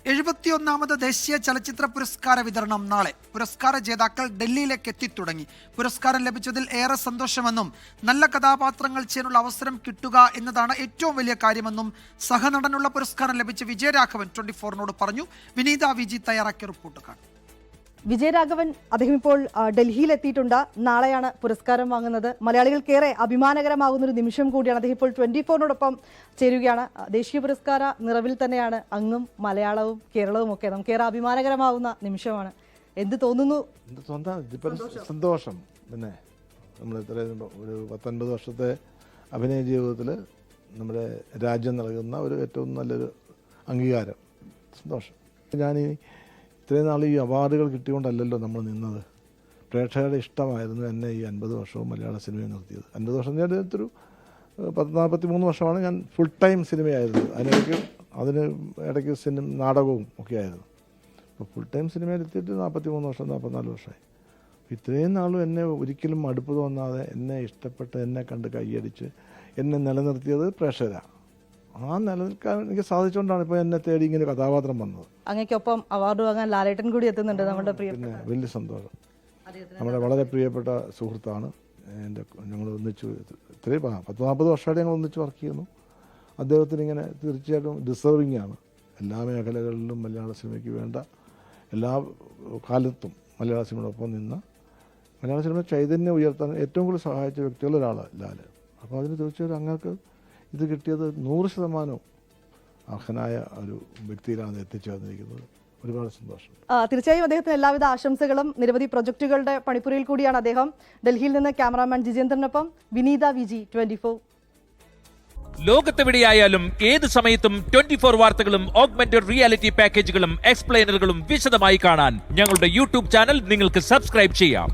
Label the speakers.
Speaker 1: 71ാമത് ദേശീയ ചലച്ചിത്ര പുരസ്കാര വിതരണം നാളെ. പുരസ്കാര ജേതാക്കൾ ഡൽഹിയിലേക്ക് എത്തിത്തുടങ്ങി. പുരസ്കാരം ലഭിച്ചതിൽ ഏറെ സന്തോഷമെന്നും നല്ല കഥാപാത്രങ്ങൾ ചെയ്യാനുള്ള അവസരം കിട്ടുക എന്നതാണ് ഏറ്റവും വലിയ കാര്യമെന്നും സഹനടനുള്ള പുരസ്കാരം ലഭിച്ച വിജയരാഘവൻ 24നോട് പറഞ്ഞു. വിനീത വിജി തയ്യാറാക്കിയ റിപ്പോർട്ട് കാണും.
Speaker 2: വിജയരാഘവൻ അദ്ദേഹം ഇപ്പോൾ ഡൽഹിയിൽ എത്തിയിട്ടുണ്ട്. നാളെയാണ് പുരസ്കാരം വാങ്ങുന്നത്. മലയാളികൾക്കേറെ അഭിമാനകരമാകുന്ന ഒരു നിമിഷം കൂടിയാണ്. അദ്ദേഹം ഇപ്പോൾ 24നോടൊപ്പം ചേരുകയാണ്. ദേശീയ പുരസ്കാര നിറവിൽ തന്നെയാണ് അങ്ങും മലയാളവും കേരളവും ഒക്കെ. നമുക്കേറെ അഭിമാനകരമാകുന്ന നിമിഷമാണ്. എന്ത് തോന്നുന്നു?
Speaker 3: സന്തോഷം. പിന്നെ നമ്മൾ ഇത്രയും ഒരു 19 വർഷത്തെ അഭിനയ ജീവിതത്തിൽ നമ്മുടെ രാജ്യം നൽകുന്ന ഒരു ഏറ്റവും നല്ലൊരു അംഗീകാരം. സന്തോഷം. ഞാനീ ഇത്രയും നാൾ ഈ അവാർഡുകൾ കിട്ടിയോണ്ടല്ലല്ലോ നമ്മൾ നിന്നത്. പ്രേക്ഷകരുടെ ഇഷ്ടമായിരുന്നു എന്നെ ഈ 50 വർഷവും മലയാള സിനിമയെ നിർത്തിയത്. 50 വർഷം ഞാൻ ഒരു 43 വർഷമാണ് ഞാൻ ഫുൾ ടൈം സിനിമയായിരുന്നു. അതിന് ഇടയ്ക്ക് നാടകവും ഒക്കെ ആയിരുന്നു. അപ്പോൾ ഫുൾ ടൈം സിനിമയിലെത്തിയിട്ട് 43 വർഷം 44 വർഷമായി. ഇത്രയും നാളും എന്നെ ഒരിക്കലും അടുപ്പ് തോന്നാതെ എന്നെ ഇഷ്ടപ്പെട്ട് എന്നെ കണ്ട് കൈയടിച്ച് എന്നെ നിലനിർത്തിയത് പ്രേക്ഷകരാണ്. ആ നിലനിൽക്കാൻ എനിക്ക് സാധിച്ചുകൊണ്ടാണ് ഇപ്പോൾ എന്നെ തേടി ഇങ്ങനെ കഥാപാത്രം വന്നത്.
Speaker 2: അങ്ങേക്കൊപ്പം അവാർഡ് വാങ്ങാൻ ലാലേട്ടൻ കൂടി എത്തുന്നുണ്ട്. നമ്മുടെ
Speaker 3: പിന്നെ വലിയ സന്തോഷം. നമ്മുടെ വളരെ പ്രിയപ്പെട്ട സുഹൃത്താണ്. ഞങ്ങൾ ഒന്നിച്ച് ഇത്രയും 40-40 വർഷമായിട്ട് ഞങ്ങൾ ഒന്നിച്ച് വർക്ക് ചെയ്യുന്നു. അദ്ദേഹത്തിന് ഇങ്ങനെ തീർച്ചയായിട്ടും ഡിസേർവിംഗ് ആണ്. എല്ലാ മേഖലകളിലും മലയാള സിനിമയ്ക്ക് വേണ്ട എല്ലാ കാലത്തും മലയാള സിനിമയോടൊപ്പം നിന്ന് മലയാള സിനിമ ചൈതന്യം ഉയർത്താൻ ഏറ്റവും കൂടുതൽ സഹായിച്ച വ്യക്തികളിലൊരാളാണ് ലാല്. അപ്പോൾ അതിന് തീർച്ചയായിട്ടും അങ്ങക്ക് ഇത് കിട്ടിയത് 100% അർഹനായ ഒരു വ്യക്തിയിലാണ് എത്തിച്ചേർന്നിരിക്കുന്നത്. ഒരുപാട് സന്തോഷം.
Speaker 2: തീർച്ചയായും അദ്ദേഹത്തിന് എല്ലാവിധ ആശംസകളും. നിരവധി പ്രൊജക്ടുകളുടെ പണിപ്പുരയിൽ കൂടിയാണ് അദ്ദേഹം. ഡൽഹിയിൽ നിന്ന് ക്യാമറാമാൻ ജിജേന്ദ്രനൊപ്പം വിനീത വിജി, 24.
Speaker 4: ലോകത്തെവിടെയായാലും ഏത് സമയത്തും 24 വാർത്തകളും ഓഗ്മെന്റഡ് റിയാലിറ്റി പാക്കേജുകളും എക്സ്പ്ലെയിനറുകളും വിശദമായി കാണാൻ ഞങ്ങളുടെ യൂട്യൂബ് ചാനൽ നിങ്ങൾക്ക് സബ്സ്ക്രൈബ് ചെയ്യാം.